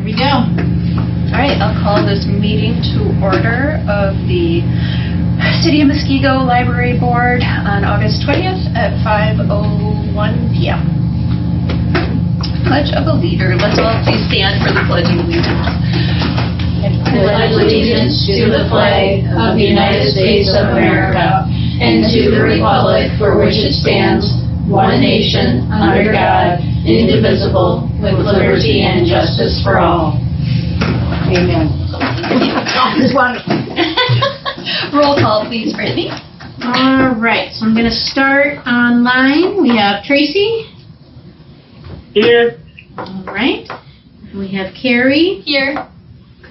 we go. All right, I'll call this meeting to order of the City of Muskego Library Board on August 20th at 5:01 p.m. Pledge of Allegiance. Let's all please stand for the Pledge of Allegiance. I pledge allegiance to the flag of the United States of America and to the republic for which it stands, one nation, under God, indivisible, with liberty and justice for all. Amen. This is wonderful. Roll call, please, Brittany. All right, so I'm going to start online. We have Tracy. Here. All right. We have Carrie. Here.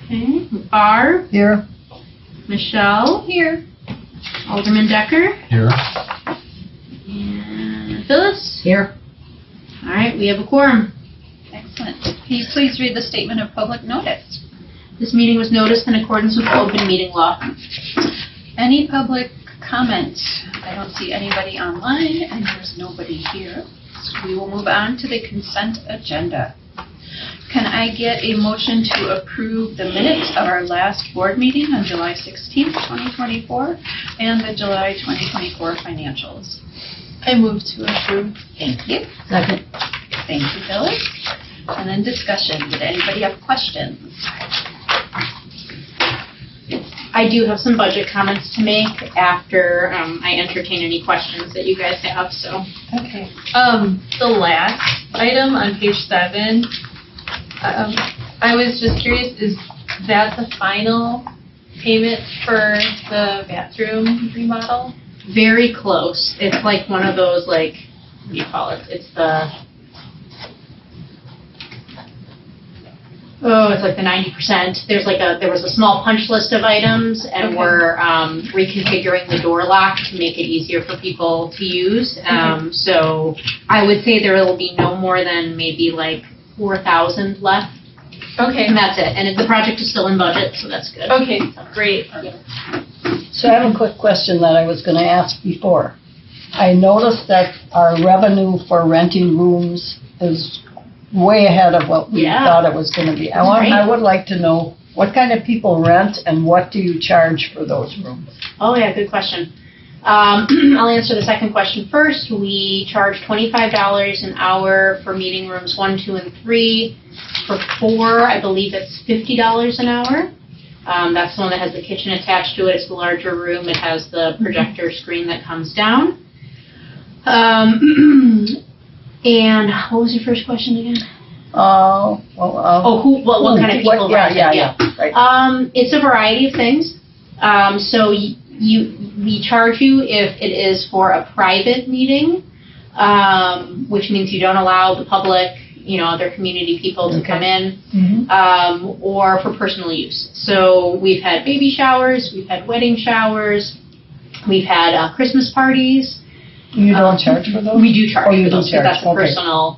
Okay. Barb. Here. Michelle. Here. Alderman Decker. Here. And Phyllis. Here. All right, we have a quorum. Excellent. Can you please read the statement of public notice? This meeting was noticed in accordance with the open meeting law. Any public comment? I don't see anybody online, and there's nobody here. So we will move on to the consent agenda. Can I get a motion to approve the minutes of our last board meeting on July 16th, 2024, and the July 2024 financials? I move to approve. Thank you. Second. Thank you, Phyllis. And then discussion. Did anybody have questions? I do have some budget comments to make after I entertain any questions that you guys have. So. Okay. The last item on page 7, I was just curious, is that the final payment for the bathroom remodel? Very close. It's like one of those, like, what do you call it? It's the, it's like the 90%. There was a small punch list of items, and Okay. we're reconfiguring the door lock to make it easier for people to use. So I would say there will be no more than maybe like 4,000 left. Okay. And that's it. And the project is still in budget, so that's good. Okay, great. So I have a quick question that I was going to ask before. I noticed that our revenue for renting rooms is way ahead of what we thought it was going to be. I would like to know what kind of people rent and what do you charge for those rooms? Oh yeah, good question. I'll answer the second question first. We charge $25 an hour for meeting rooms 1, 2, and 3. For 4, I believe it's $50 an hour. That's the one that has the kitchen attached to it. It's the larger room. It has the projector screen that comes down. And what was your first question again? What kind of people rent it? Yeah. Right. It's a variety of things. So we charge you if it is for a private meeting, which means you don't allow the public, other community people to come in, or for personal use. So we've had baby showers, we've had wedding showers, we've had Christmas parties. You don't charge for those? We do charge for those, charge. because that's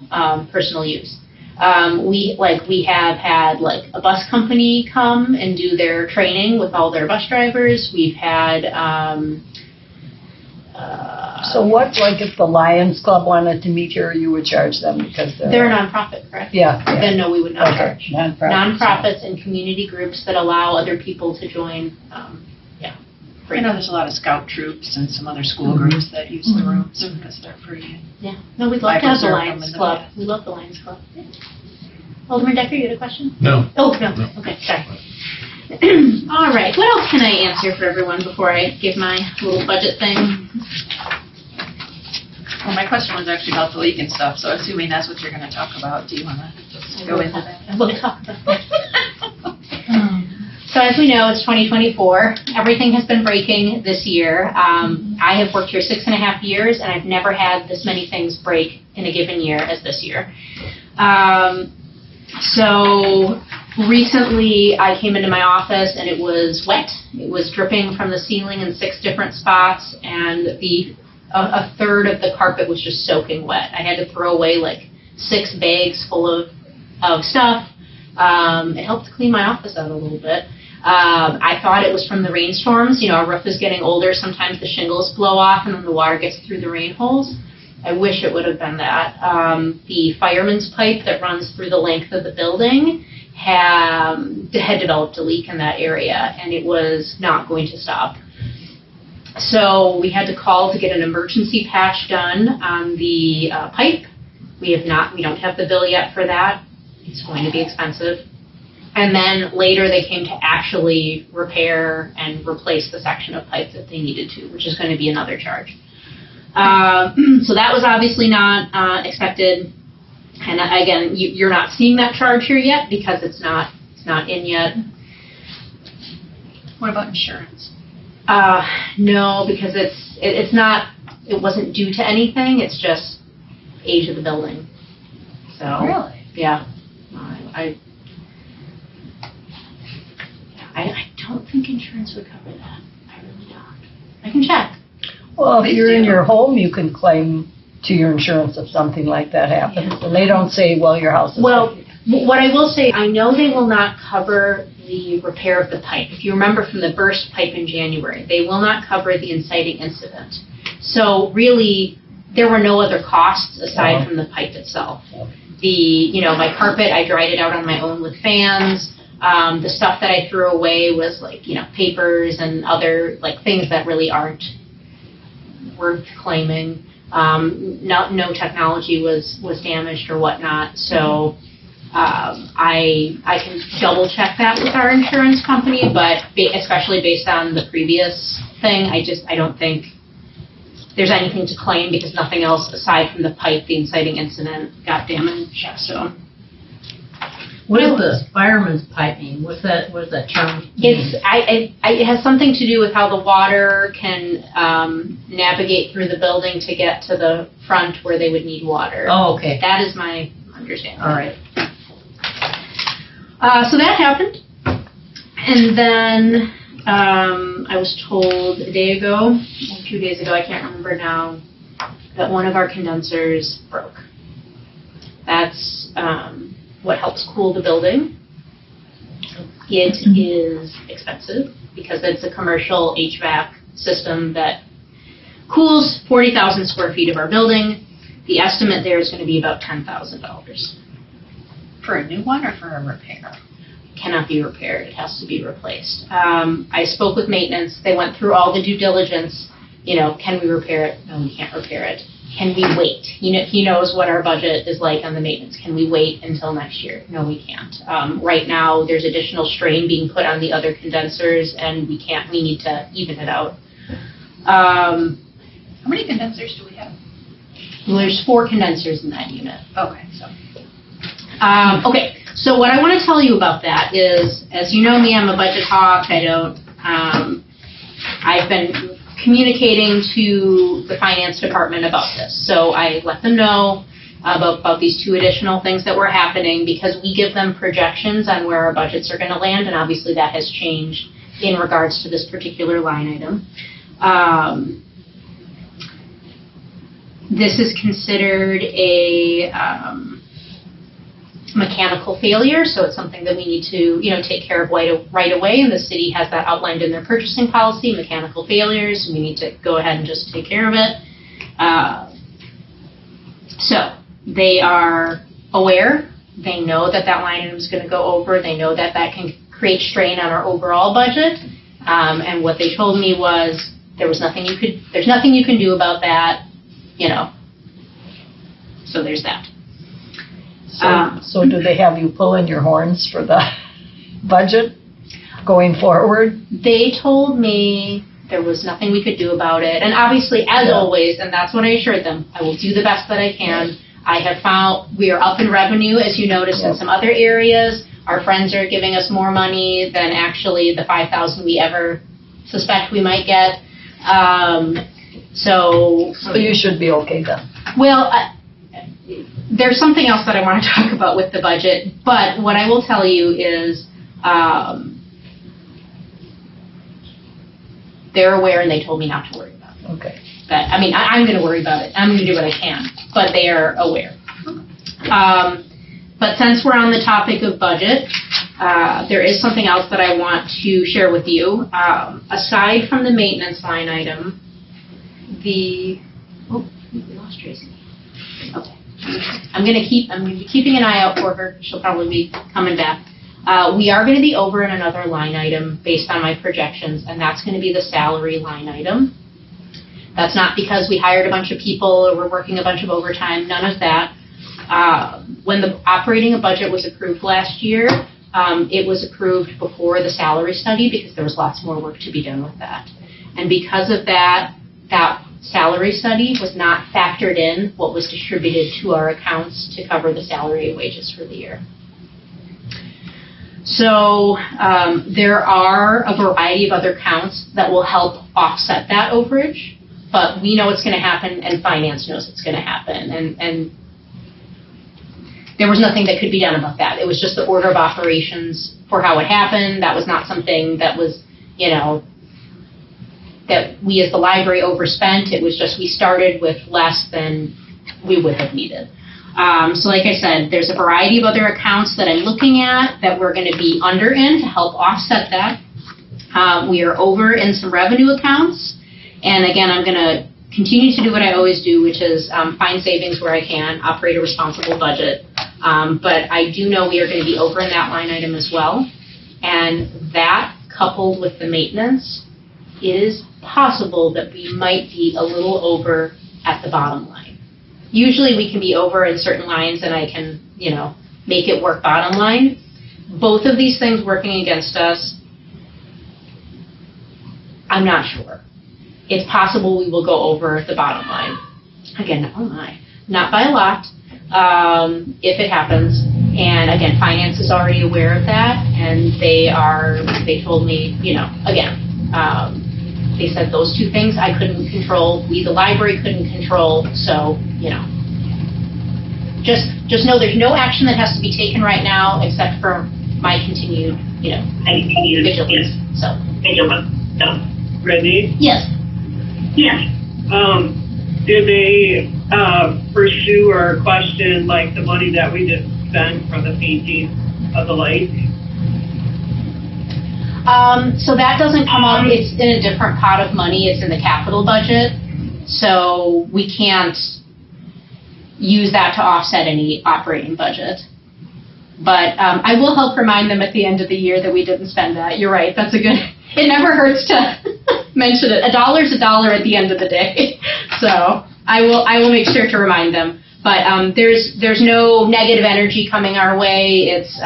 a personal use. We have had like a bus company come and do their training with all their bus drivers. We've had so what, like if the Lions Club wanted to meet here, you would charge them because they're a nonprofit, correct? Yeah. Then no, we would not charge. Nonprofits And community groups that allow other people to join. I know there's a lot of scout troops and some other school groups that use the rooms because they're free. Yeah. No, we'd love to have the Lions Club. We love the Lions Club. Alderman Decker, you had a question? No. Oh, no. Okay, sorry. All right. What else can I answer for everyone before I give my little budget thing? Well, my question was actually about the leak and stuff, so assuming that's what you're going to talk about, do you want to go into that? We'll talk about that. So as we know, it's 2024. Everything has been breaking this year. I have worked here 6.5 years, and I've never had this many things break in a given year as this year. So recently, I came into my office, and it was wet. It was dripping from the ceiling in 6 different spots, and a third of the carpet was just soaking wet. I had to throw away like 6 bags full of stuff. It helped clean my office out a little bit. I thought it was from the rainstorms. Our roof is getting older. Sometimes the shingles blow off and then the water gets through the rain holes. I wish it would have been that. The fireman's pipe that runs through the length of the building had developed a leak in that area, and it was not going to stop. So we had to call to get an emergency patch done on the pipe. We don't have the bill yet for that. It's going to be expensive. And then later they came to actually repair and replace the section of pipe that they needed to, which is going to be another charge. So that was obviously not expected. And again, you're not seeing that charge here yet because it's not in yet. What about insurance? No, because it wasn't due to anything. It's just age of the building. So Really? yeah, I don't think insurance would cover that. I really don't. I can check. Well, if Please you're in do. your home, you can claim to your insurance if something like that happens. And they don't say, well, your house is. Well, what I will say, I know they will not cover the repair of the pipe. If you remember from the burst pipe in January, they will not cover the inciting incident. So really, there were no other costs aside from the pipe itself. My carpet, I dried it out on my own with fans. The stuff that I threw away was papers and other things that really aren't worth claiming. No technology was damaged or whatnot. So I can double check that with our insurance company, but especially based on the previous thing, I don't think there's anything to claim because nothing else aside from the pipe, the inciting incident, got damaged. So. What is the fireman's pipe mean? What's that term mean? It has something to do with how the water can navigate through the building to get to the front where they would need water. Oh, okay. That is my understanding. All right. So that happened. And then I was told a 2 days ago, I can't remember now, that one of our condensers broke. That's what helps cool the building. It is expensive because it's a commercial HVAC system that cools 40,000 square feet of our building. The estimate there is going to be about $10,000. For a new one or for a repair? Cannot be repaired. It has to be replaced. I spoke with maintenance. They went through all the due diligence. Can we repair it? No, we can't repair it. Can we wait? He knows what our budget is like on the maintenance. Can we wait until next year? No, we can't. Right now, there's additional strain being put on the other condensers, and we can't. We need to even it out. How many condensers do we have? Well, there's 4 condensers in that unit. Okay, so. Okay, so what I want to tell you about that is, as you know me, I'm a budget hawk. I've been communicating to the finance department about this. So I let them know about these 2 additional things that were happening because we give them projections on where our budgets are going to land, and obviously that has changed in regards to this particular line item. This is considered a mechanical failure, so it's something that we need to, take care of right away, and the city has that outlined in their purchasing policy, mechanical failures. We need to go ahead and just take care of it. So they are aware. They know that line item is going to go over. They know that can create strain on our overall budget. And what they told me was there's nothing you can do about that, So there's that. So do they have you pulling your horns for the budget going forward? They told me there was nothing we could do about it. And obviously, as always, and that's what I assured them, I will do the best that I can. I have found we are up in revenue, as you noticed, in some other areas. Our friends are giving us more money than actually the $5,000 we ever suspect we might get. So you should be okay then. Well, there's something else that I want to talk about with the budget, but what I will tell you is they're aware and they told me not to worry about it. Okay. I'm going to worry about it. I'm going to do what I can, but they are aware. But since we're on the topic of budget, there is something else that I want to share with you. Aside from the maintenance line item, we lost Tracy. Okay. I'm going to be keeping an eye out for her. She'll probably be coming back. We are going to be over in another line item based on my projections, and that's going to be the salary line item. That's not because we hired a bunch of people or we're working a bunch of overtime, none of that. When the operating budget was approved last year, it was approved before the salary study because there was lots more work to be done with that. And because of that, that salary study was not factored in what was distributed to our accounts to cover the salary and wages for the year. So there are a variety of other counts that will help offset that overage, but we know it's going to happen and finance knows it's going to happen. And there was nothing that could be done about that. It was just the order of operations for how it happened. That was not something that was, that we as the library overspent. It was just we started with less than we would have needed. So like I said, there's a variety of other accounts that I'm looking at that we're going to be under in to help offset that. We are over in some revenue accounts. And again, I'm going to continue to do what I always do, which is find savings where I can, operate a responsible budget. But I do know we are going to be over in that line item as well. And that, coupled with the maintenance, it is possible that we might be a little over at the bottom line. Usually we can be over in certain lines and I can, make it work bottom line. Both of these things working against us, I'm not sure. It's possible we will go over the bottom line. Again, oh my, not by a lot, if it happens. And again, finance is already aware of that, and they told me, again, they said those two things I couldn't control, we the library couldn't control, so, just know there's no action that has to be taken right now except for my continued, vigilance. Yes. So. Vigilance. So, Brittany? Yes. Yes. Did they pursue or question like the money that we just spent for the painting of the lake? So that doesn't come out, it's in a different pot of money, it's in the capital budget, so we can't use that to offset any operating budget. But I will help remind them at the end of the year that we didn't spend that. You're right, that's a good, it never hurts to mention it. $1 is $1 at the end of the day. So I will make sure to remind them. But there's no negative energy coming our way. It's,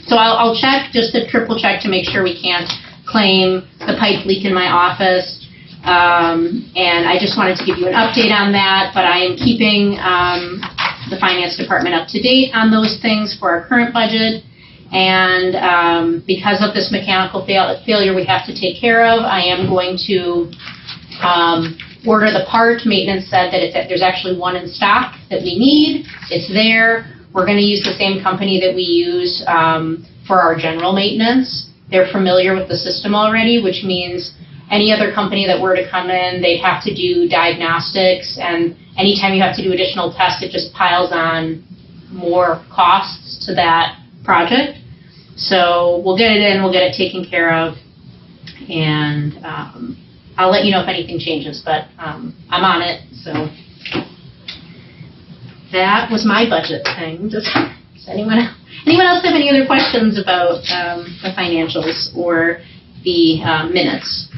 so I'll check, just to triple check to make sure we can't claim the pipe leak in my office. And I just wanted to give you an update on that, but I am keeping the finance department up to date on those things for our current budget. And because of this mechanical failure we have to take care of, I am going to order the part. Maintenance said that there's actually one in stock that we need. It's there. We're going to use the same company that we use for our general maintenance. They're familiar with the system already, which means any other company that were to come in, they'd have to do diagnostics, and anytime you have to do additional tests, it just piles on more costs to that project. So we'll get it in, we'll get it taken care of, and I'll let you know if anything changes, but I'm on it, so. That was my budget thing. Does anyone else have any other questions about the financials or the minutes?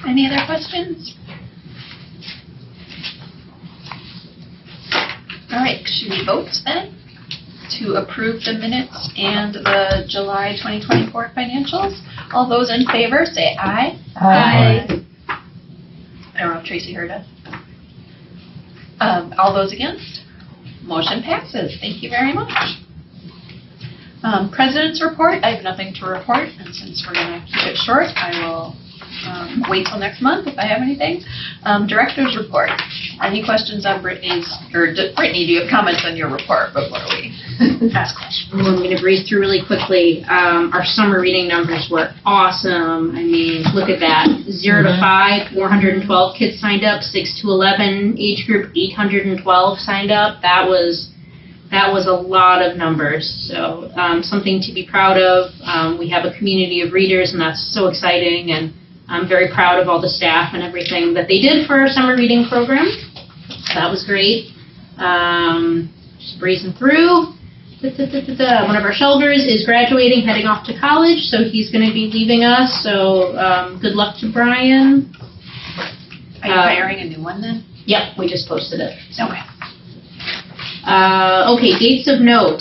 Any other questions? All right, should we vote then to approve the minutes and the July 2024 financials? All those in favor, say aye. Aye. I don't know if Tracy heard us. All those against? Motion passes. Thank you very much. President's report, I have nothing to report, and since we're going to keep it short, I will wait till next month if I have anything. Director's report. Any questions on Brittany's, or Brittany, do you have comments on your report before we ask questions? I'm going to breeze through really quickly. Our summer reading numbers were awesome. I mean, look at that. 0 to 5, 412 kids signed up. 6 to 11 age group, 812 signed up. That was a lot of numbers. So something to be proud of. We have a community of readers, and that's so exciting. And I'm very proud of all the staff and everything that they did for our summer reading program. So that was great. Just breezing through. One of our shelvers is graduating, heading off to college, so he's going to be leaving us. So good luck to Brian. Are you hiring a new one then? Yep, we just posted it. So. Okay. Okay, dates of note.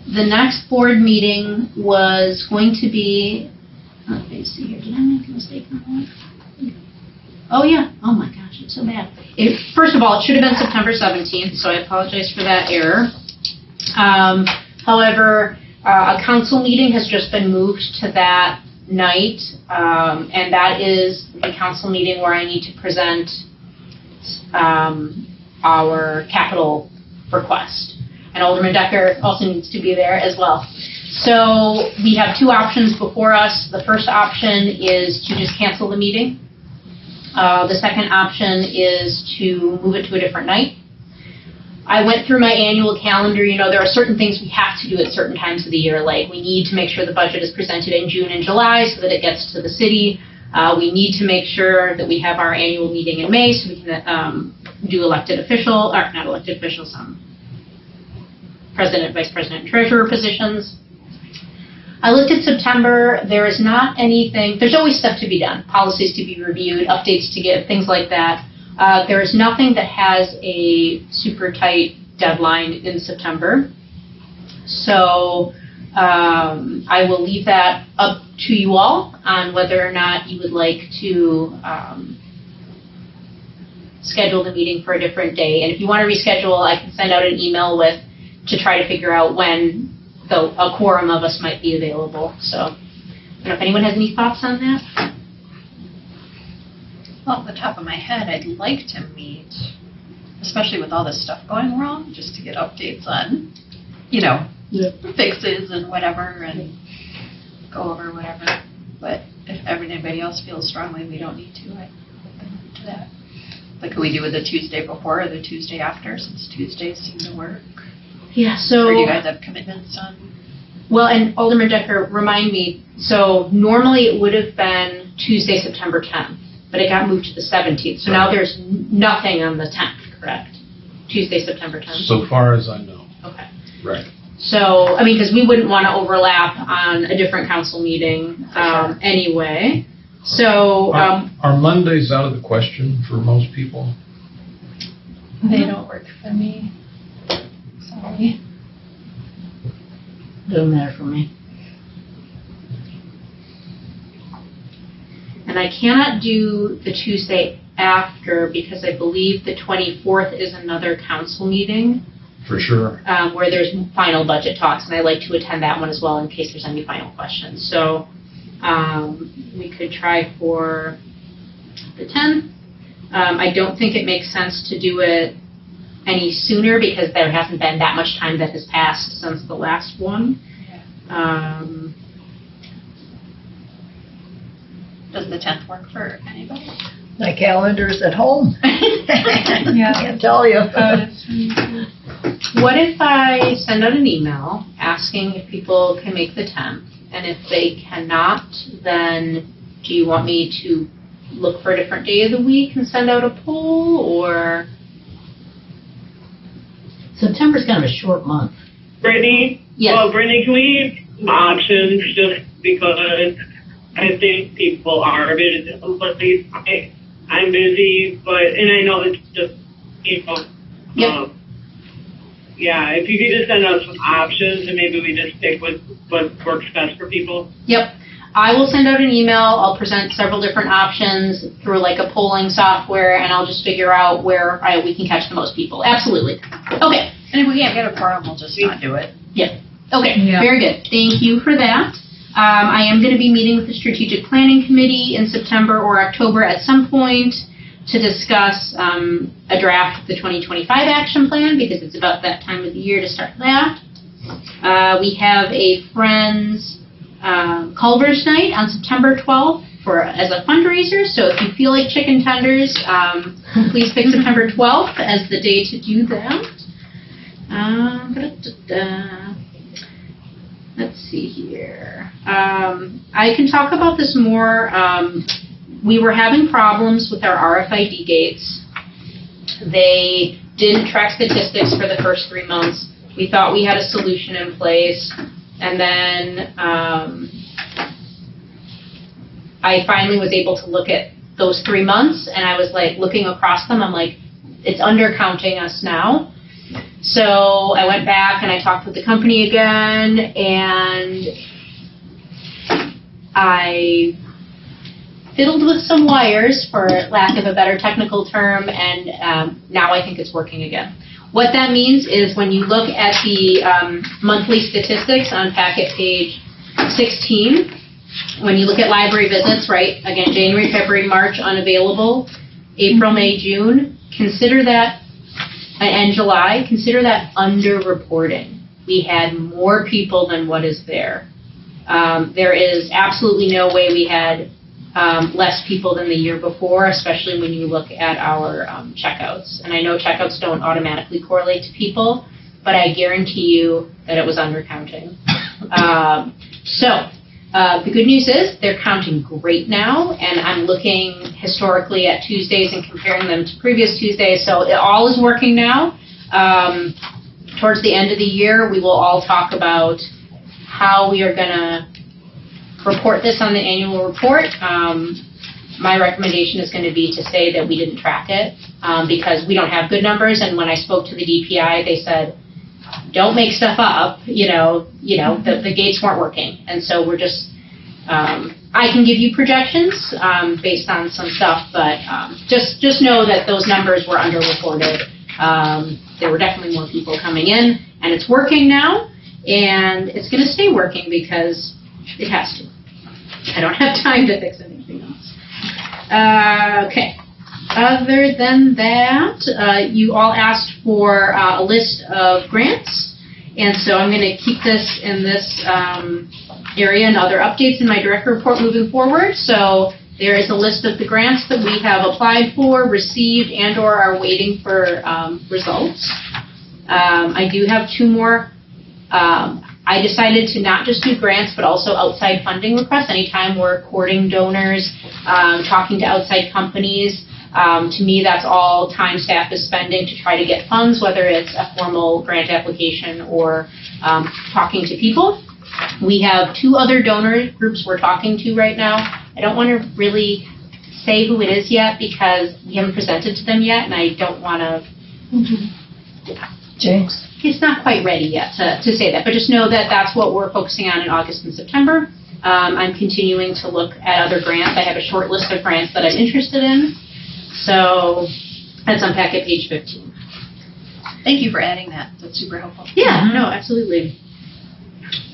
The next board meeting was going to be, let me see here, did I make a mistake on that? Oh yeah, oh my gosh, it's so bad. First of all, it should have been September 17th, so I apologize for that error. However, a council meeting has just been moved to that night, and that is the council meeting where I need to present our capital request. And Alderman Decker also needs to be there as well. So we have two options before us. The first option is to just cancel the meeting. The second option is to move it to a different night. I went through my annual calendar. You know, there are certain things we have to do at certain times of the year, like we need to make sure the budget is presented in June and July so that it gets to the city. We need to make sure that we have our annual meeting in May so we can do elected official, or not elected officials, president, vice president, and treasurer positions. I looked at September. There is not anything, there's always stuff to be done, policies to be reviewed, updates to give, things like that. There is nothing that has a super tight deadline in September. So I will leave that up to you all on whether or not you would like to schedule the meeting for a different day. And if you want to reschedule, I can send out an email to try to figure out when a quorum of us might be available. So I don't know if anyone has any thoughts on that. Well, off the top of my head, I'd like to meet, especially with all this stuff going wrong, just to get updates on, fixes and whatever, and go over whatever. But if anybody else feels strongly we don't need to, I'm open to that. Like, could we do it the Tuesday before or the Tuesday after, since Tuesdays seem to work? Yeah, so... Or do you guys have commitments on? Well, and Alderman Decker, remind me, so normally it would have been Tuesday, September 10th, but it got moved to the 17th. So now there's nothing on the 10th, correct? Tuesday, September 10th? So far as I know. Okay. Right. So, I mean, because we wouldn't want to overlap on a different council meeting anyway. So... Are Mondays out of the question for most people? They don't work for me. Sorry. Doesn't matter for me. And I cannot do the Tuesday after because I believe the 24th is another council meeting. For sure. Where there's final budget talks, and I like to attend that one as well in case there's any final questions. So we could try for the 10th. I don't think it makes sense to do it any sooner because there hasn't been that much time that has passed since the last one. Does the 10th work for anybody? My calendar's at home. Yeah. Can't tell you. What if I send out an email asking if people can make the 10th? And if they cannot, then do you want me to look for a different day of the week and send out a poll, or? September's kind of a short month. Brittany? Yes. Well, Brittany, can we have options just because I think people are busy. I'm busy, and I know it's just, Yep. Yeah, if you could just send out some options and maybe we just stick with what works best for people. Yep. I will send out an email. I'll present several different options through like a polling software, and I'll just figure out where we can catch the most people. Absolutely. Okay. And if we can't get a quorum, we'll just not do it. Yep. Okay. Yeah. Very good. Thank you for that. I am going to be meeting with the Strategic Planning Committee in September or October at some point to discuss a draft of the 2025 action plan because it's about that time of the year to start that. We have a Friends Culver's Night on September 12th as a fundraiser. So if you feel like chicken tenders, please pick September 12th as the day to do that. Let's see here. I can talk about this more We were having problems with our RFID gates. They didn't track statistics for the first 3 months. We thought we had a solution in place, and then I finally was able to look at those 3 months, and I was like looking across them, I'm like, it's undercounting us now. So I went back and I talked with the company again, and I fiddled with some wires, for lack of a better technical term, and now I think it's working again. What that means is when you look at the monthly statistics on packet page 16, when you look at library visits, right, again, January, February, March, unavailable, April, May, June, consider that, and July, consider that underreporting. We had more people than what is there. There is absolutely no way we had less people than the year before, especially when you look at our checkouts. And I know checkouts don't automatically correlate to people, but I guarantee you that it was undercounting. The good news is they're counting great now, and I'm looking historically at Tuesdays and comparing them to previous Tuesdays, so it all is working now. Towards the end of the year, we will all talk about how we are going to report this on the annual report. My recommendation is going to be to say that we didn't track it because we don't have good numbers, and when I spoke to the DPI, they said, don't make stuff up, the gates weren't working. And so we're just, I can give you projections based on some stuff, but just know that those numbers were underreported. There were definitely more people coming in, and it's working now, and it's going to stay working because it has to. I don't have time to fix anything else. Okay. Other than that, you all asked for a list of grants, and so I'm going to keep this in this area and other updates in my direct report moving forward. So there is a list of the grants that we have applied for, received, and or are waiting for results. I do have 2 more. I decided to not just do grants, but also outside funding requests. Anytime we're courting donors, talking to outside companies, to me, that's all time staff is spending to try to get funds, whether it's a formal grant application or talking to people. We have 2 other donor groups we're talking to right now. I don't want to really say who it is yet because we haven't presented to them yet, and I don't want to... Jinx. It's not quite ready yet to say that, but just know that that's what we're focusing on in August and September. I'm continuing to look at other grants. I have a short list of grants that I'm interested in. So that's on packet page 15. Thank you for adding that. That's super helpful. Yeah, no, absolutely.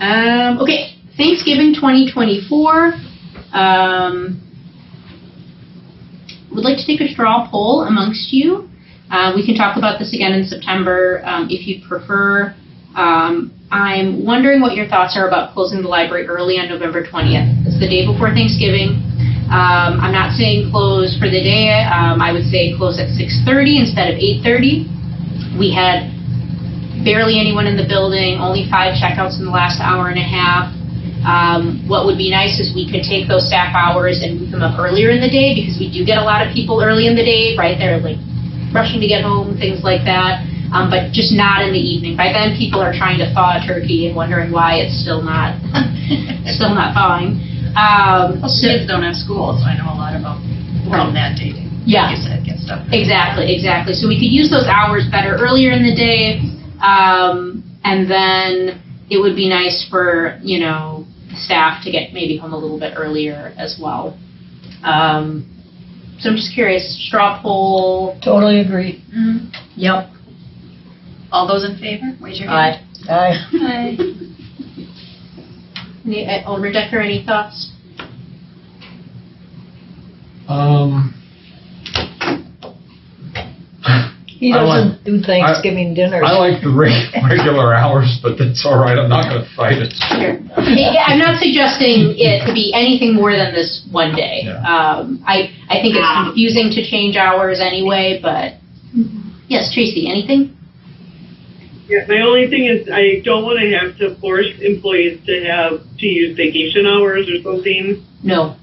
Okay, Thanksgiving 2024. Would like to take a straw poll amongst you. We can talk about this again in September if you prefer. I'm wondering what your thoughts are about closing the library early on November 20th. It's the day before Thanksgiving. I'm not saying close for the day. I would say close at 6:30 instead of 8:30. We had barely anyone in the building, only 5 checkouts in the last hour and a half. What would be nice is we could take those staff hours and move them up earlier in the day because we do get a lot of people early in the day, right? They're like rushing to get home, things like that, but just not in the evening. By then, people are trying to thaw a turkey and wondering why it's still not thawing. Kids don't have school, so I know a lot about from that dating. Yeah, like you said, get stuff. Exactly. So we could use those hours better earlier in the day, and then it would be nice for staff to get maybe home a little bit earlier as well. So I'm just curious, straw poll. Totally agree. Mm-hmm. Yep. All those in favor, raise your hand. Aye. Aye. Alderman Decker, any thoughts? He doesn't do Thanksgiving dinners. I like the regular hours, but that's all right. I'm not going to fight it. Sure. I'm not suggesting it to be anything more than this one day. Yeah. I think it's confusing to change hours anyway, but yes, Tracy, anything? Yeah, my only thing is I don't want to have to force employees to use vacation hours or something. No.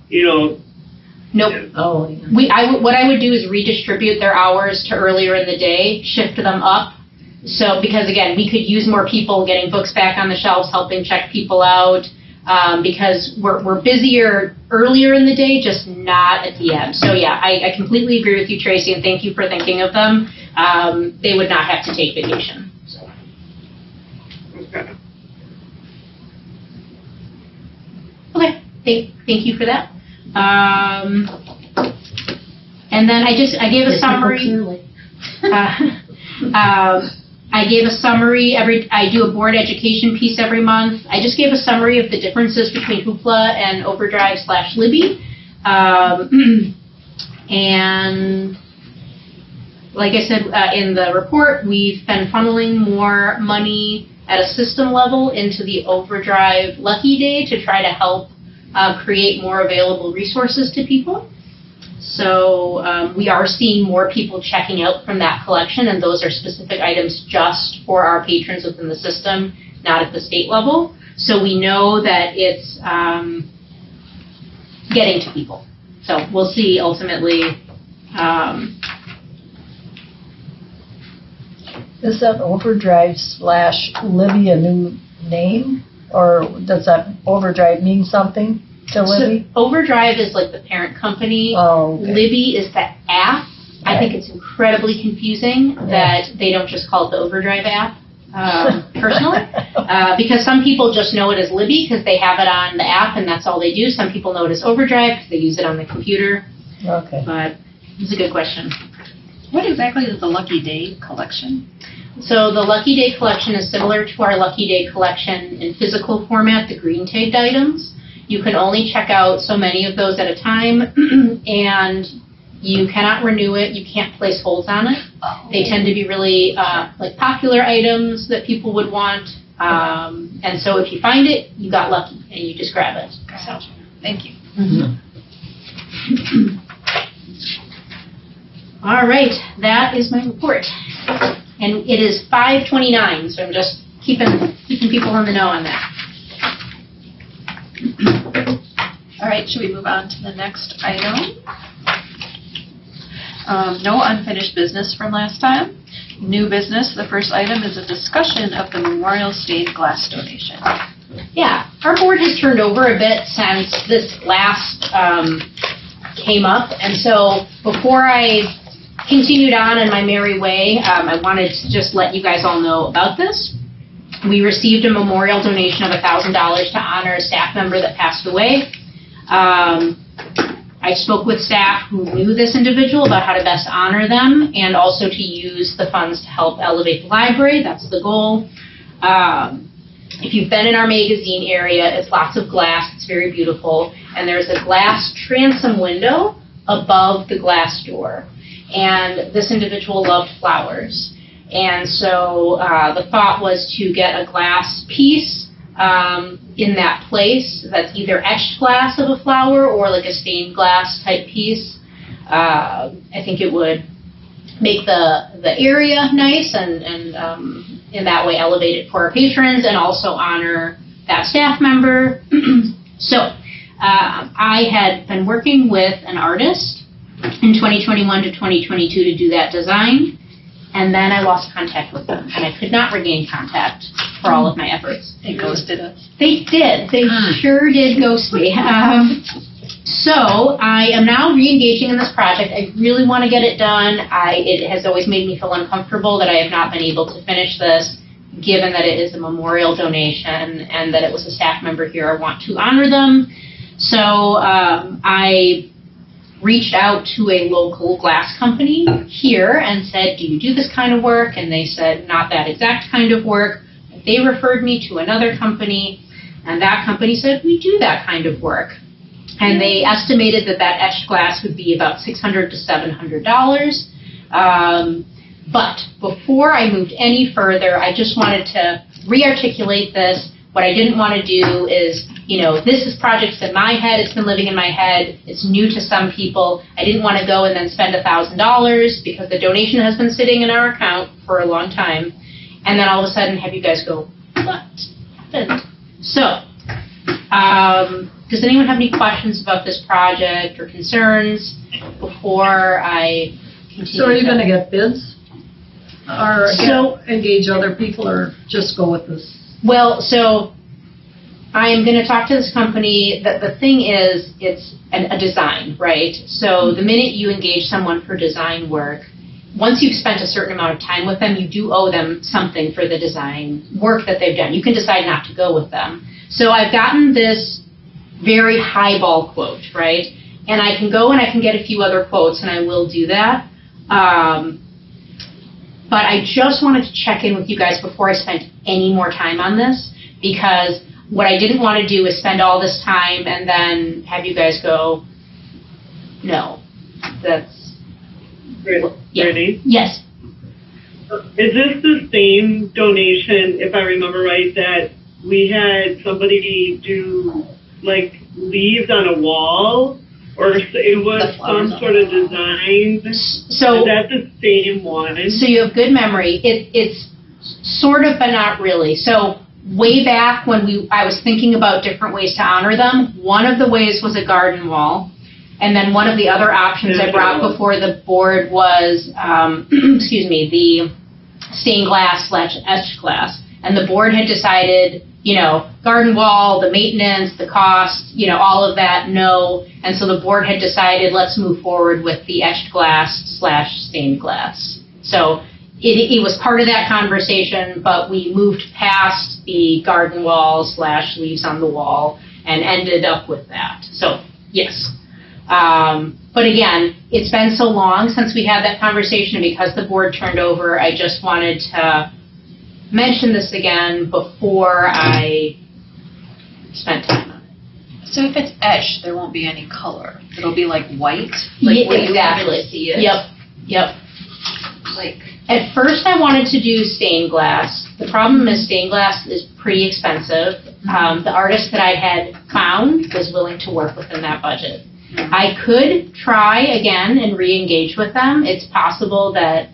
Nope. Oh, yeah. What I would do is redistribute their hours to earlier in the day, shift them up. So, because again, we could use more people getting books back on the shelves, helping check people out, because we're busier earlier in the day, just not at the end. So yeah, I completely agree with you, Tracy, and thank you for thinking of them. They would not have to take vacation. So. Okay. Okay, thank you for that. And then I gave a summary. I gave a summary I do a board education piece every month. I just gave a summary of the differences between Hoopla and Overdrive/Libby. And like I said in the report, we've been funneling more money at a system level into the Overdrive Lucky Day to try to help create more available resources to people. So we are seeing more people checking out from that collection, and those are specific items just for our patrons within the system, not at the state level. So we know that it's getting to people. So we'll see ultimately. Is that Overdrive/Libby a new name? Or does that Overdrive mean something to Libby? So Overdrive is like the parent company. Oh, okay. Libby is the app. I think it's incredibly confusing that they don't just call it the Overdrive app, personally. Because some people just know it as Libby because they have it on the app and that's all they do. Some people know it as Overdrive because they use it on the computer. Okay. But it's a good question. What exactly is the Lucky Day collection? So the Lucky Day collection is similar to our Lucky Day collection in physical format, the green tagged items. You can only check out so many of those at a time, and you cannot renew it. You can't place holds on it. They tend to be really like popular items that people would want, and so if you find it, you got lucky, and you just grab it. So. Thank you. Mm-hmm. All right, that is my report. And it is 5:29, so I'm just keeping people in the know on that. All right, should we move on to the next item? No unfinished business from last time. New business, the first item is a discussion of the memorial stained glass donation. Yeah, our board has turned over a bit since this last came up, and so before I continued on in my merry way, I wanted to just let you guys all know about this. We received a memorial donation of $1,000 to honor a staff member that passed away. I spoke with staff who knew this individual about how to best honor them and also to use the funds to help elevate the library. That's the goal. If you've been in our magazine area, it's lots of glass. It's very beautiful. And there's a glass transom window above the glass door. And this individual loved flowers. And so the thought was to get a glass piece in that place that's either etched glass of a flower or like a stained glass type piece. I think it would make the area nice and in that way elevate it for our patrons and also honor that staff member. So I had been working with an artist in 2021 to 2022 to do that design, and then I lost contact with them, and I could not regain contact for all of my efforts. They ghosted us. They did. They sure did ghost me. So I am now re-engaging in this project. I really want to get it done. It has always made me feel uncomfortable that I have not been able to finish this, given that it is a memorial donation and that it was a staff member here. I want to honor them. So I reached out to a local glass company here and said, do you do this kind of work? And they said, not that exact kind of work. They referred me to another company, and that company said, we do that kind of work. And they estimated that etched glass would be about $600 to $700. But before I moved any further, I just wanted to re-articulate this. What I didn't want to do is, this is projects in my head. It's been living in my head. It's new to some people. I didn't want to go and then spend $1,000 because the donation has been sitting in our account for a long time. And then all of a sudden have you guys go, what happened? So, does anyone have any questions about this project or concerns before I continue? So are you gonna get bids? Or So- engage other people, or just go with this? Well, so I am going to talk to this company. The thing is, it's a design, right? So the minute you engage someone for design work, once you've spent a certain amount of time with them, you do owe them something for the design work that they've done. You can decide not to go with them. So I've gotten this very highball quote, right? And I can go and I can get a few other quotes, and I will do that. But I just wanted to check in with you guys before I spent any more time on this, because what I didn't want to do is spend all this time and then have you guys go, no, that's... Yeah. Ready? Yes. Is this the same donation, if I remember right, that we had somebody do, like, leaves on a wall? Or it was some sort of design? So, is that the same one? so you have good memory. It's sort of, but not really. So way back when I was thinking about different ways to honor them, one of the ways was a garden wall. And then one of the other options I brought before the board was, excuse me, the stained glass / etched glass. And the board had decided, garden wall, the maintenance, the cost, all of that, no. And so the board had decided, let's move forward with the etched glass / stained glass. So it was part of that conversation, but we moved past the garden wall / leaves on the wall and ended up with that. So, yes. But again, it's been so long since we had that conversation, and because the board turned over, I just wanted to mention this again before I spent time on it. So if it's etched, there won't be any color. It'll be like white, like where you can really see it. Yep. Like, at first I wanted to do stained glass. The problem is stained glass is pretty expensive. The artist that I had found was willing to work within that budget. I could try again and re-engage with them. It's possible that,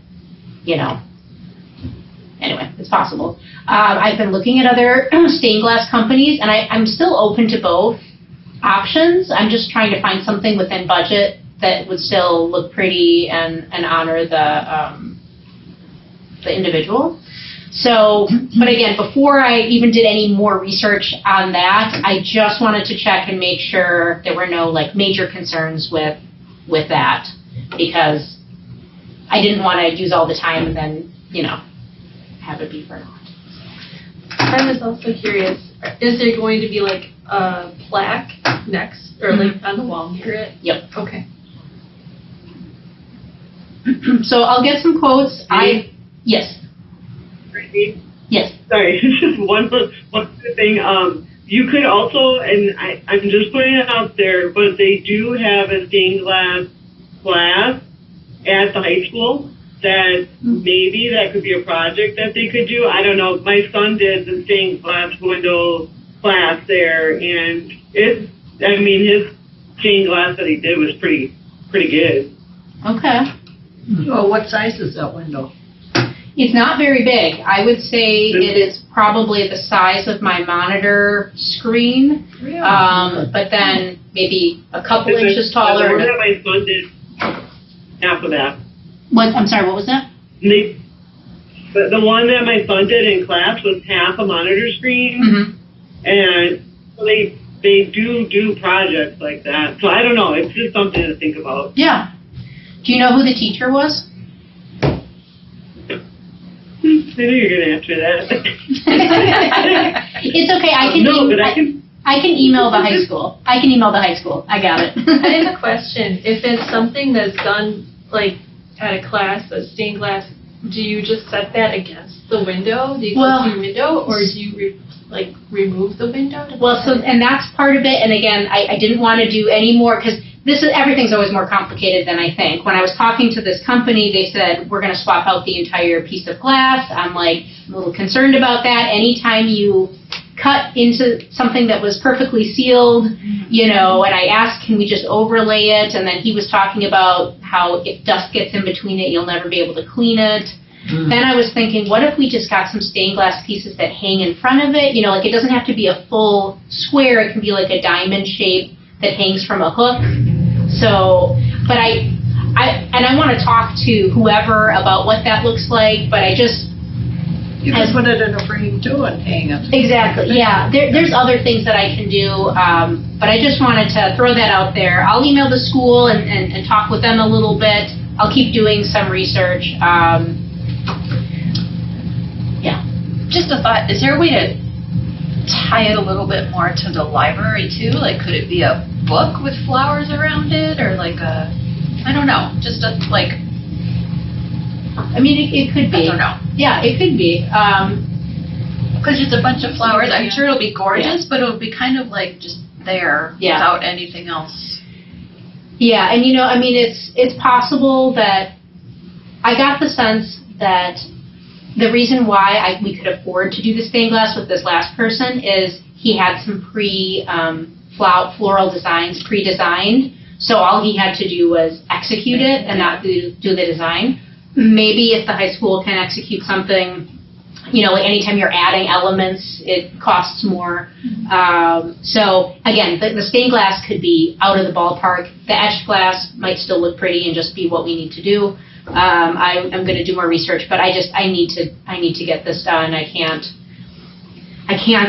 anyway, it's possible. I've been looking at other stained glass companies, and I'm still open to both options. I'm just trying to find something within budget that would still look pretty and honor the individual. So, but again, before I even did any more research on that, I just wanted to check and make sure there were no major concerns with that, because I didn't want to use all the time and then, have it be for naught. I was also curious, is there going to be a plaque next, or on the wall near it? Yep. Okay. So I'll get some quotes. Yes. Right? Yes. Sorry, just one other thing. You could also, and I'm just putting it out there, but they do have a stained glass class at the high school that maybe that could be a project that they could do. I don't know. My son did the stained glass window class there, and his stained glass that he did was pretty good. Okay. Well, what size is that window? It's not very big. I would say it is probably the size of my monitor screen, but then maybe a couple inches taller. The one that my son did, half of that. What? I'm sorry, what was that? The one that my son did in class was half a monitor screen, and so they do projects like that. So I don't know. It's just something to think about. Yeah. Do you know who the teacher was? I knew you were going to answer that. It's okay. I can email the high school. I got it. I have a question. If it's something that's done at a class, a stained glass, do you just set that against the window, the existing window, or do you remove the window? And that's part of it. And again, I didn't want to do any more, because everything's always more complicated than I think. When I was talking to this company, they said, we're going to swap out the entire piece of glass. I'm a little concerned about that. Anytime you cut into something that was perfectly sealed, and I asked, can we just overlay it? And then he was talking about how if dust gets in between it, you'll never be able to clean it. Then I was thinking, what if we just got some stained glass pieces that hang in front of it? You know, like it doesn't have to be a full square. It can be like a diamond shape that hangs from a hook. So, but I want to talk to whoever about what that looks like, but I just... You can put it in a frame too and hang it. Exactly, yeah. There's other things that I can do, but I just wanted to throw that out there. I'll email the school and talk with them a little bit. I'll keep doing some research. Yeah. Just a thought, is there a way to tie it a little bit more to the library too? Like, could it be a book with flowers around it, or like a, I don't know, just a, like, I mean, it could be. I don't know. Yeah, it could be. Because just a bunch of flowers, I'm Yeah. sure it'll be gorgeous, but it'll be kind of like just there Yeah. without anything else. Yeah, and you know, I mean, it's possible that I got the sense that the reason why we could afford to do the stained glass with this last person is he had some floral designs pre-designed, so all he had to do was execute it and not do the design. Maybe if the high school can execute something, you know, like anytime you're adding elements, it costs more. So again, the stained glass could be out of the ballpark. The etched glass might still look pretty and just be what we need to do. I'm going to do more research, but I need to get this done. I can't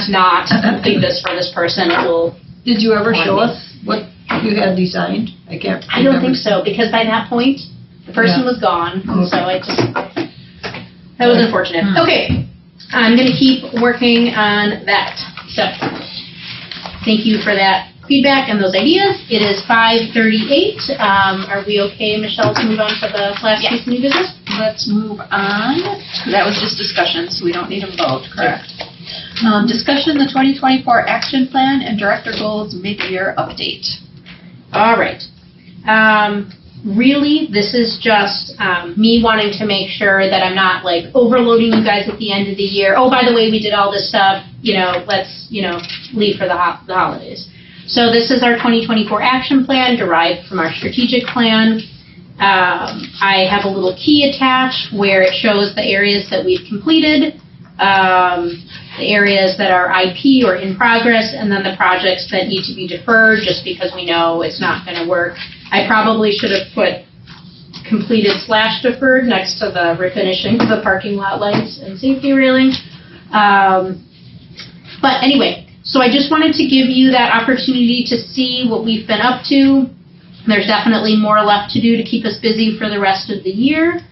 not complete this for this person. It will. Did you ever show us what you had designed? I can't remember. I don't think so, because by that point, the person was gone, so that was unfortunate. Okay, I'm going to keep working on that. So, thank you for that feedback and those ideas. It is 5:38. Are we okay, Michelle, to move on to the last piece of new business? Let's move on. That was just discussion, so we don't need a vote, correct? Discussion, the 2024 action plan and director goals mid-year update. All right. Really, this is just me wanting to make sure that I'm not like overloading you guys at the end of the year. Oh, by the way, we did all this stuff. You know, let's leave for the holidays. So this is our 2024 action plan derived from our strategic plan. I have a little key attached where it shows the areas that we've completed, the areas that are IP or in progress, and then the projects that need to be deferred just because we know it's not going to work. I probably should have put completed/deferred next to the refinishing of the parking lot lights and safety railing. But anyway, so I just wanted to give you that opportunity to see what we've been up to. There's definitely more left to do to keep us busy for the rest of the year.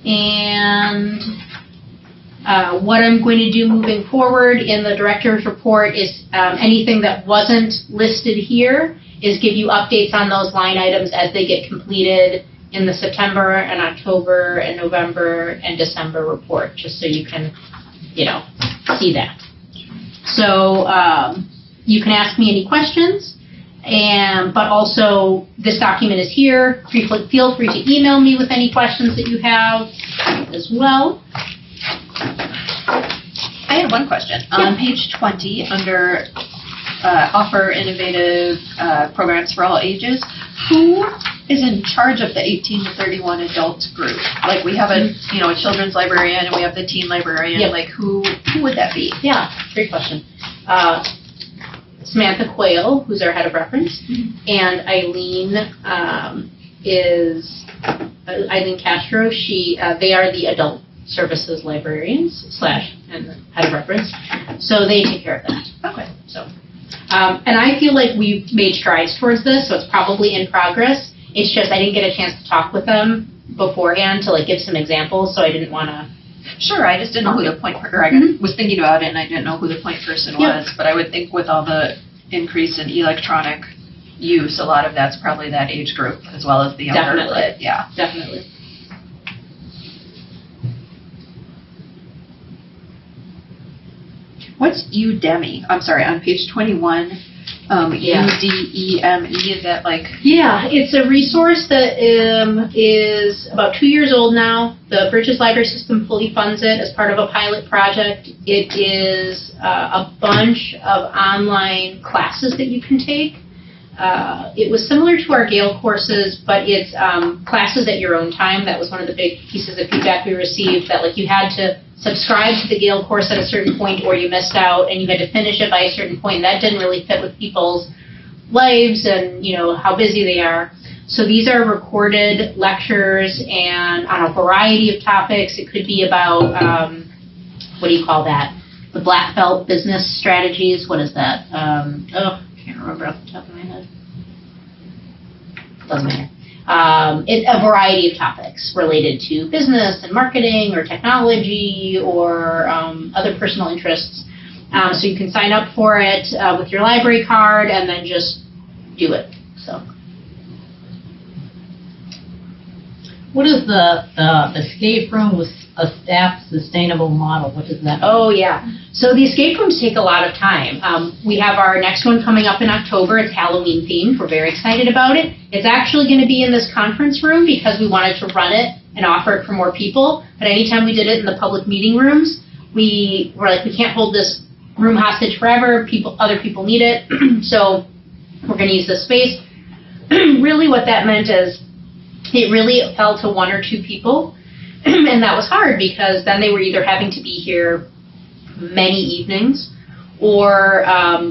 And what I'm going to do moving forward in the director's report is anything that wasn't listed here is give you updates on those line items as they get completed in the September and October and November and December report, just so you can, see that. So you can ask me any questions, but also this document is here. Feel free to email me with any questions that you have as well. I had one question. Yeah. On page 20, under offer innovative programs for all ages, who is in charge of the 18 to 31 adult group? Like we have a children's librarian and we have the teen librarian. Yep. Like who would that be? Yeah, great question. Samantha Quayle, who's our head of reference, and Eileen Eileen Castro. They are the adult services librarians / and the head of reference, so they take care of that. Okay. So, and I feel like we've made strides towards this, so it's probably in progress. It's just I didn't get a chance to talk with them beforehand to give some examples, so I didn't want to. Sure, I just didn't know who the point, or I was thinking about it and I didn't know who the point person was, but I would think with all the increase in electronic use, a lot of that's probably that age group as well as the younger. Definitely. Yeah. Definitely. What's Udemy? I'm sorry, on page 21, UDEME, is that like? Yeah, it's a resource that is about 2 years old now. The Bridges Library System fully funds it as part of a pilot project. It is a bunch of online classes that you can take. it was similar to our Gale courses, but it's classes at your own time. That was one of the big pieces of feedback we received, that like you had to subscribe to the Gale course at a certain point or you missed out, and you had to finish it by a certain point, and that didn't really fit with people's lives and, you know, how busy they are. So these are recorded lectures and on a variety of topics. It could be about, what do you call that? The black belt business strategies. What is that? Can't remember off the top of my head. Doesn't matter. It's a variety of topics related to business and marketing or technology or other personal interests. So you can sign up for it with your library card and then just do it. So. What is the escape room with a staff sustainable model? What does that mean? Oh, yeah. So the escape rooms take a lot of time. We have our next one coming up in October. It's Halloween themed. We're very excited about it. It's actually going to be in this conference room because we wanted to run it and offer it for more people. But anytime we did it in the public meeting rooms, we were like, we can't hold this room hostage forever. Other people need it. So we're going to use this space. Really what that meant is it really fell to one or two people. And that was hard because then they were either having to be here many evenings or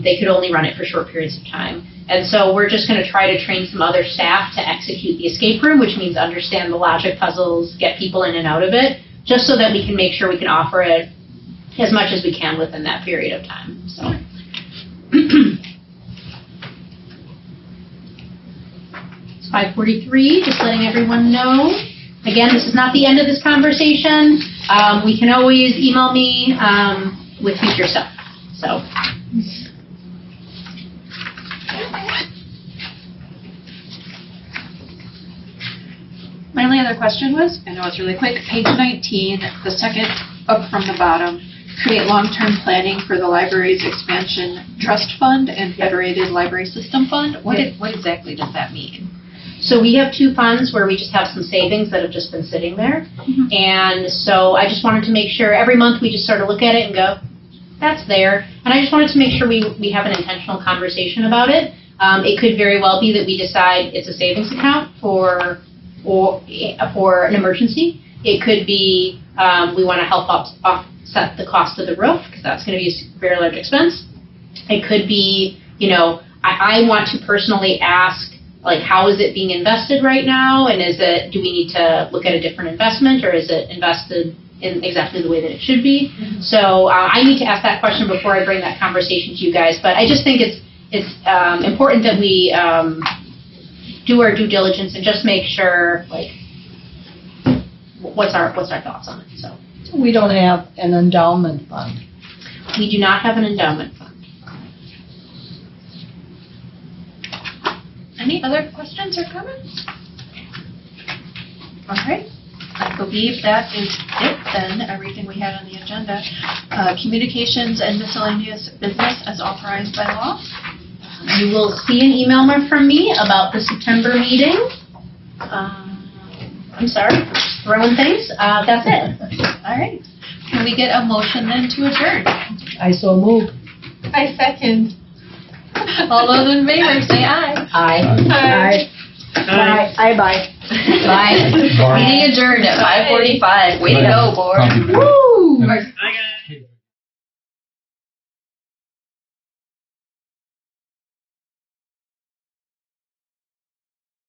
they could only run it for short periods of time. And so we're just going to try to train some other staff to execute the escape room, which means understand the logic puzzles, get people in and out of it, just so that we can make sure we can offer it as much as we can within that period of time. So. It's 5:43, just letting everyone know. Again, this is not the end of this conversation. We can always email me with future stuff. So. My only other question was, I know it's really quick, page 19, the second up from the bottom, create long-term planning for the library's expansion trust fund and federated library system fund. What exactly does that mean? So we have two funds where we just have some savings that have just been sitting there. Mm-hmm. And so I just wanted to make sure every month we just sort of look at it and go, that's there. And I just wanted to make sure we have an intentional conversation about it. It could very well be that we decide it's a savings account for an emergency. It could be we want to help offset the cost of the roof because that's going to be a very large expense. It could be, you know, I want to personally ask, like, how is it being invested right now? And do we need to look at a different investment, or is it invested in exactly the way that it should be? Mm-hmm. So I need to ask that question before I bring that conversation to you guys. But I just think it's important that we do our due diligence and just make sure, like, what's our thoughts on it. So we don't have an endowment fund. We do not have an endowment fund. Any other questions or comments? All right. I believe that is it then, everything we had on the agenda. Communications and miscellaneous business as authorized by law. You will see an email from me about the September meeting. I'm sorry, throwing things. That's it. All right. Can we get a motion then to adjourn? I so move. I second. All those in favor, say aye. Aye. Aye. Bye. Bye. Meeting adjourned at 5:45. Way to go, board. Woo!